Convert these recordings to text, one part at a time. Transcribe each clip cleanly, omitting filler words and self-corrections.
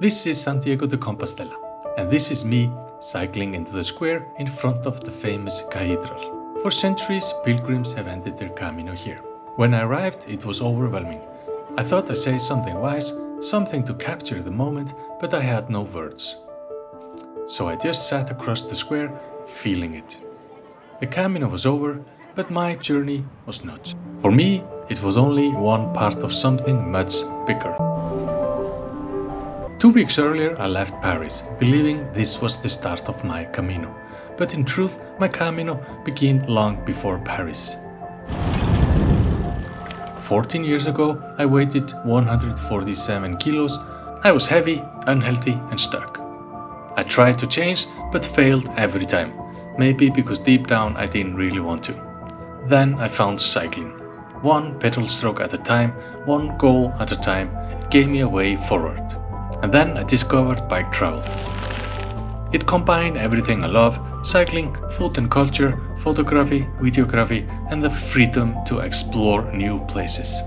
This is Santiago de Compostela, and this is me cycling into the square in front of the famous cathedral. For centuries, pilgrims have ended their Camino here. When I arrived, it was overwhelming. I thought I'd say something wise, something to capture the moment, but I had no words. So I just sat across the square, feeling it. The Camino was over, but my journey was not. For me, it was only one part of something much bigger. 2 weeks earlier, I left Paris, believing this was the start of my Camino. But in truth, my Camino began long before Paris. 14 years ago, I weighed 147 kilos. I was heavy, unhealthy, and stuck. I tried to change, but failed every time. Maybe because deep down I didn't really want to. Then I found cycling. One pedal stroke at a time, one goal at a time, it gave me a way forward. And then I discovered bike travel. It combined everything I love: cycling, food and culture, photography, videography, and the freedom to explore new places.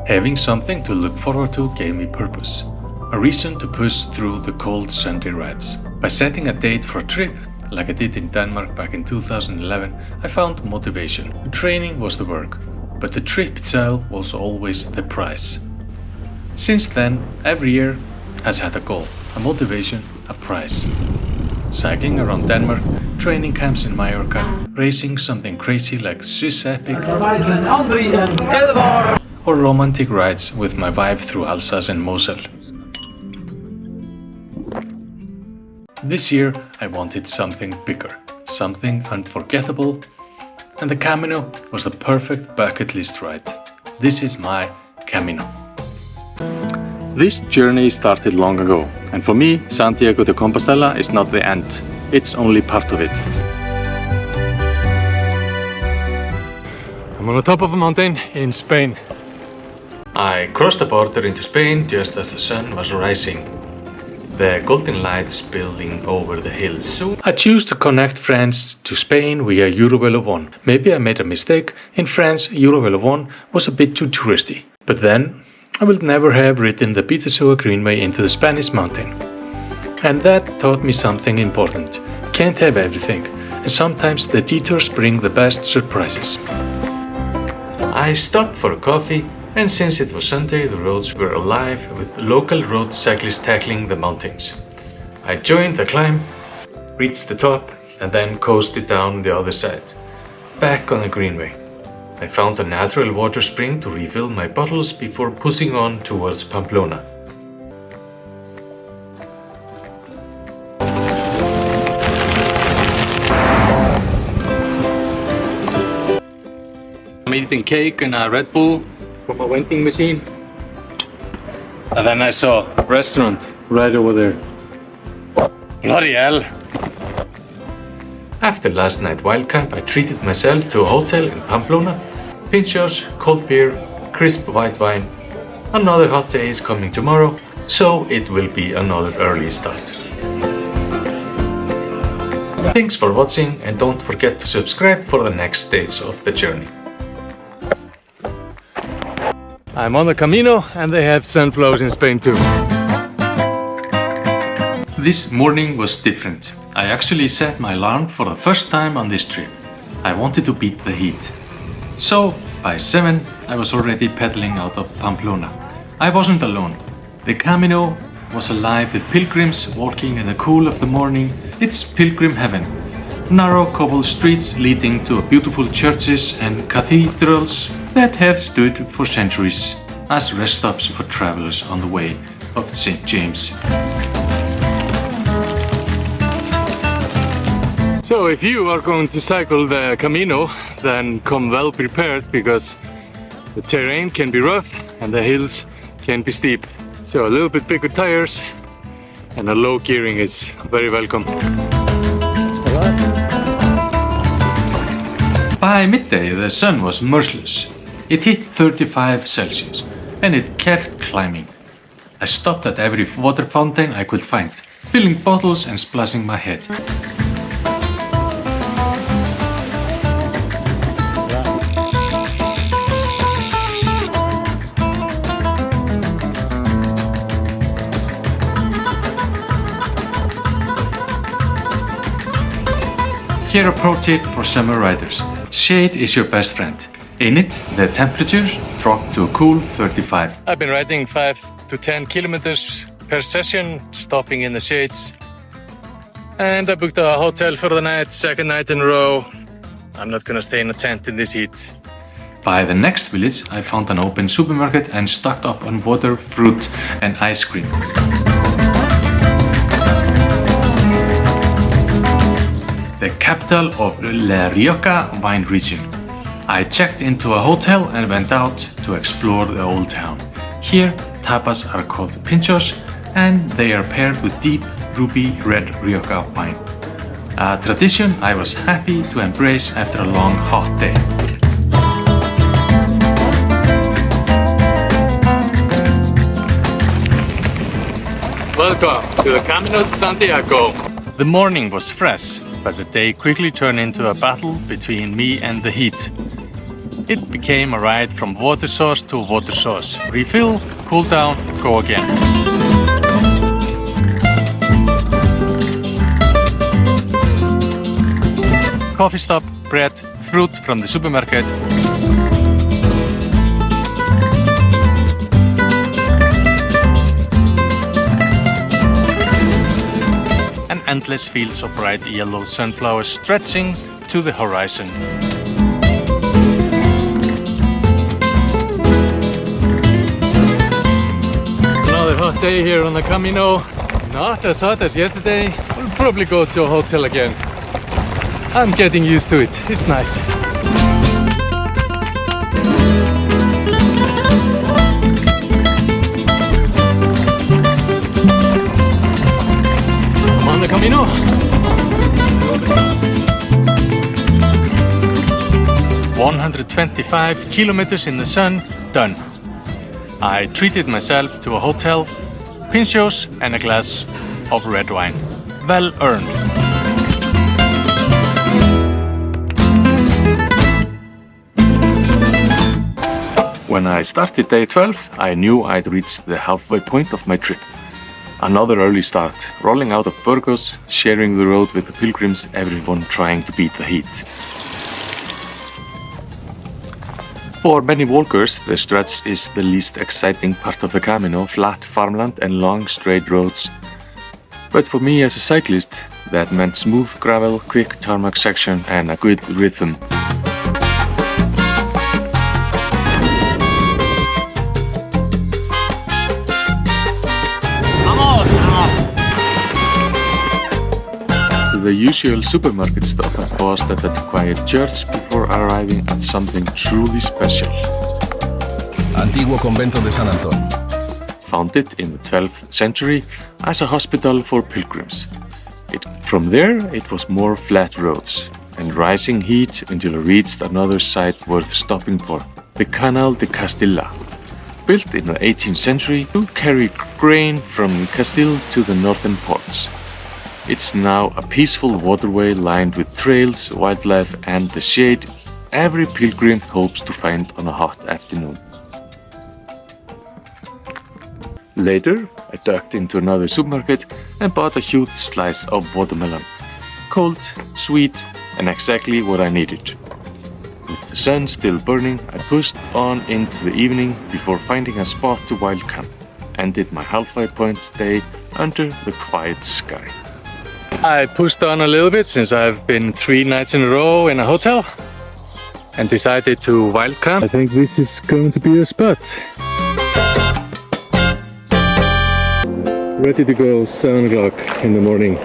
Having something to look forward to gave me purpose, a reason to push through the cold Sunday rides. By setting a date for a trip, like I did in Denmark back in 2011, I found motivation. The training was the work, but the trip itself was always the prize. Since then, every year has had a goal, a motivation, a prize. Cycling around Denmark, training camps in Mallorca, racing something crazy like Swiss Epic, or romantic rides with my wife through Alsace and Moselle. This year I wanted something bigger, something unforgettable, and the Camino was the perfect bucket list ride. This is my Camino. This journey started long ago, and for me, Santiago de Compostela is not the end, it's only part of it. I'm on the top of a mountain in Spain. I crossed the border into Spain just as the sun was rising, the golden light spilling over the hills. I choose to connect France to Spain via EuroVelo 1. Maybe I made a mistake. In France, EuroVelo 1 was a bit too touristy. But then, I would never have ridden the Bidasoa Greenway into the Spanish mountain. And that taught me something important. Can't have everything, and sometimes the detours bring the best surprises. I stopped for a coffee, and since it was Sunday, the roads were alive with local road cyclists tackling the mountains. I joined the climb, reached the top, and then coasted down the other side, back on the Greenway. I found a natural water spring to refill my bottles before pushing on towards Pamplona. I'm eating cake and a Red Bull from a vending machine. And then I saw a restaurant right over there. Bloody hell! After last night wild camp, I treated myself to a hotel in Pamplona. Pinchos, cold beer, crisp white wine. Another hot day is coming tomorrow, so it will be another early start. Thanks for watching, and don't forget to subscribe for the next stage of the journey. I'm on the Camino, and they have sunflowers in Spain too. This morning was different. I actually set my alarm for the first time on this trip. I wanted to beat the heat. So, by 7, I was already pedaling out of Pamplona. I wasn't alone. The Camino was alive with pilgrims walking in the cool of the morning. It's pilgrim heaven. Narrow cobbled streets leading to beautiful churches and cathedrals that have stood for centuries as rest stops for travelers on the way of St. James. So if you are going to cycle the Camino, then come well prepared, because the terrain can be rough and the hills can be steep. So a little bit bigger tires and a low gearing is very welcome. By midday the sun was merciless. It hit 35 Celsius and it kept climbing. I stopped at every water fountain I could find, filling bottles and splashing my head. Here a pro tip for summer riders. Shade is your best friend. In it, the temperatures drop to a cool 35. I've been riding 5 to 10 kilometers per session, stopping in the shades. And I booked a hotel for the night, second night in a row. I'm not gonna stay in a tent in this heat. By the next village, I found an open supermarket and stocked up on water, fruit and ice cream. The capital of La Rioja wine region. I checked into a hotel and went out to explore the old town. Here, tapas are called pinchos and they are paired with deep, ruby red Rioja wine. A tradition I was happy to embrace after a long, hot day. Welcome to the Camino de Santiago. The morning was fresh, but the day quickly turned into a battle between me and the heat. It became a ride from water source to water source. Refill, cool down, go again. Coffee stop, bread, fruit from the supermarket. And endless fields of bright yellow sunflowers stretching to the horizon. Another hot day here on the Camino. Not as hot as yesterday. We'll probably go to a hotel again. I'm getting used to it. It's nice. I'm on the Camino. "125 kilometers in the sun, done. I treated myself to a hotel, pinchos and a glass of red wine. Well earned. When I started day 12, I knew I'd reached the halfway point of my trip. Another early start, rolling out of Burgos, sharing the road with the pilgrims, everyone trying to beat the heat. For many walkers, the stretch is the least exciting part of the Camino, flat farmland and long straight roads. But for me as a cyclist, that meant smooth gravel, quick tarmac section and a good rhythm. The usual supermarket stop, I paused at a quiet church before arriving at something truly special. Antiguo convento de San Antón. Founded in the 12th century as a hospital for pilgrims. From there, it was more flat roads and rising heat until I reached another site worth stopping for, the Canal de Castilla. Built in the 18th century to carry grain from Castile to the northern ports. It's now a peaceful waterway lined with trails, wildlife and the shade every pilgrim hopes to find on a hot afternoon. Later, I ducked into another supermarket and bought a huge slice of watermelon. Cold, sweet and exactly what I needed. With the sun still burning, I pushed on into the evening before finding a spot to wild camp. Ended my halfway point day under the quiet sky. I pushed on a little bit since I've been 3 nights in a row in a hotel and decided to wild camp. I think this is going to be a spot. Ready to go 7 o'clock in the morning.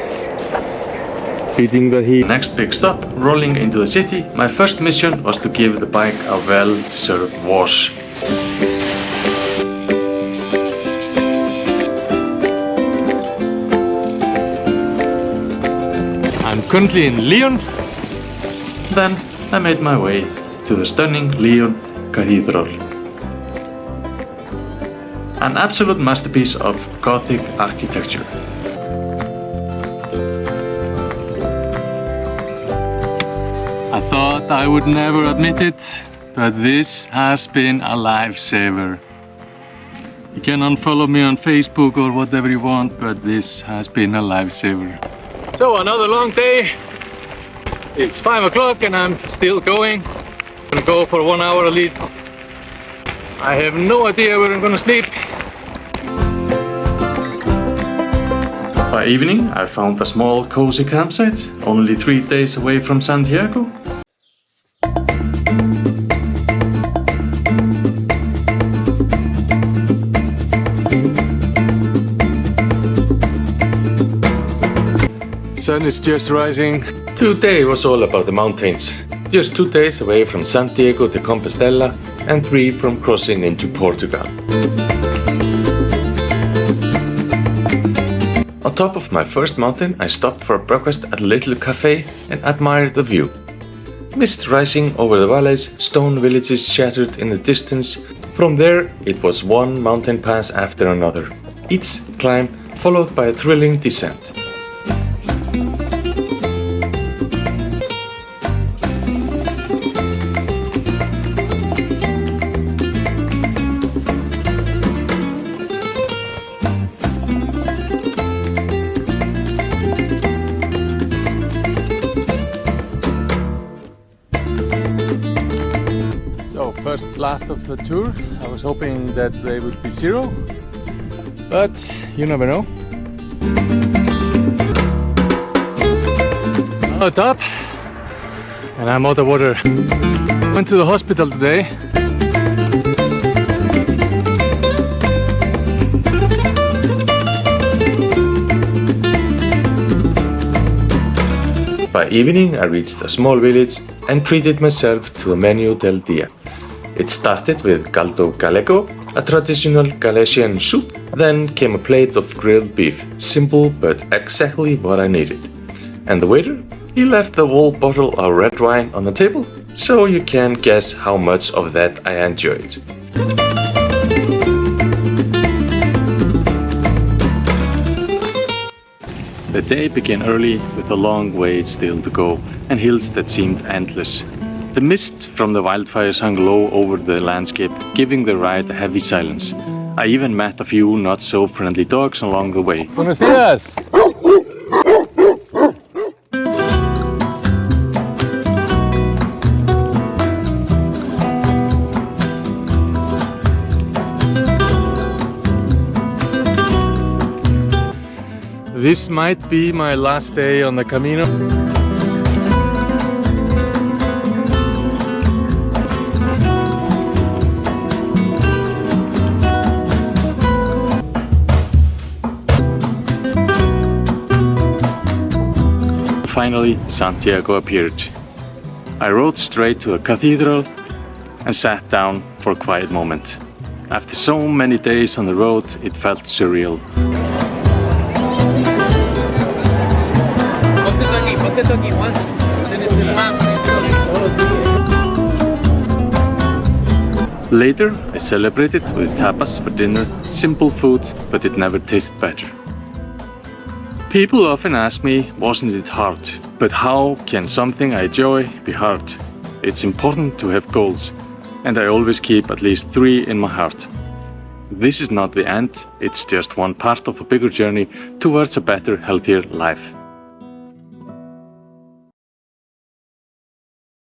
Beating the heat. Next big stop, rolling into the city. My first mission was to give the bike a well-deserved wash. I'm currently in Lyon. Then I made my way to the stunning Lyon Cathedral. An absolute masterpiece of Gothic architecture. I thought I would never admit it, but this has been a lifesaver. You can unfollow me on Facebook or whatever you want, but this has been a lifesaver. So another long day, It's 5 o'clock and I'm still going. I'm gonna go for 1 hour at least. I have no idea where I'm gonna sleep. By evening, I found a small cozy campsite, only 3 days away from Santiago. Sun is just rising. Today was all about the mountains. Just 2 days away from Santiago de Compostela and 3 from crossing into Portugal. On top of my first mountain, I stopped for breakfast at a little cafe and admired the view. Mist rising over the valleys, stone villages shattered in the distance. From there, it was one mountain pass after another, each climb followed by a thrilling descent. First flat of the tour. I was hoping that they would be 0, but you never know. On top, and I'm out of water. Went to the hospital today. By evening, I reached a small village and treated myself to a menu del dia. It started with caldo gallego, a traditional Galician soup, then came a plate of grilled beef, simple but exactly what I needed. And the waiter, he left the whole bottle of red wine on the table, so you can guess how much of that I enjoyed. The day began early with a long way still to go and hills that seemed endless. The mist from the wildfires hung low over the landscape, giving the ride a heavy silence. I even met a few not so friendly dogs along the way. Buenos dias! This might be my last day on the Camino. Finally, Santiago appeared. I rode straight to a cathedral and sat down for a quiet moment. After so many days on the road, it felt surreal. Later, I celebrated with tapas for dinner, simple food, but it never tasted better. People often ask me, wasn't it hard? But how can something I enjoy be hard? It's important to have goals, and I always keep at least 3 in my heart. This is not the end, it's just one part of a bigger journey towards a better, healthier life.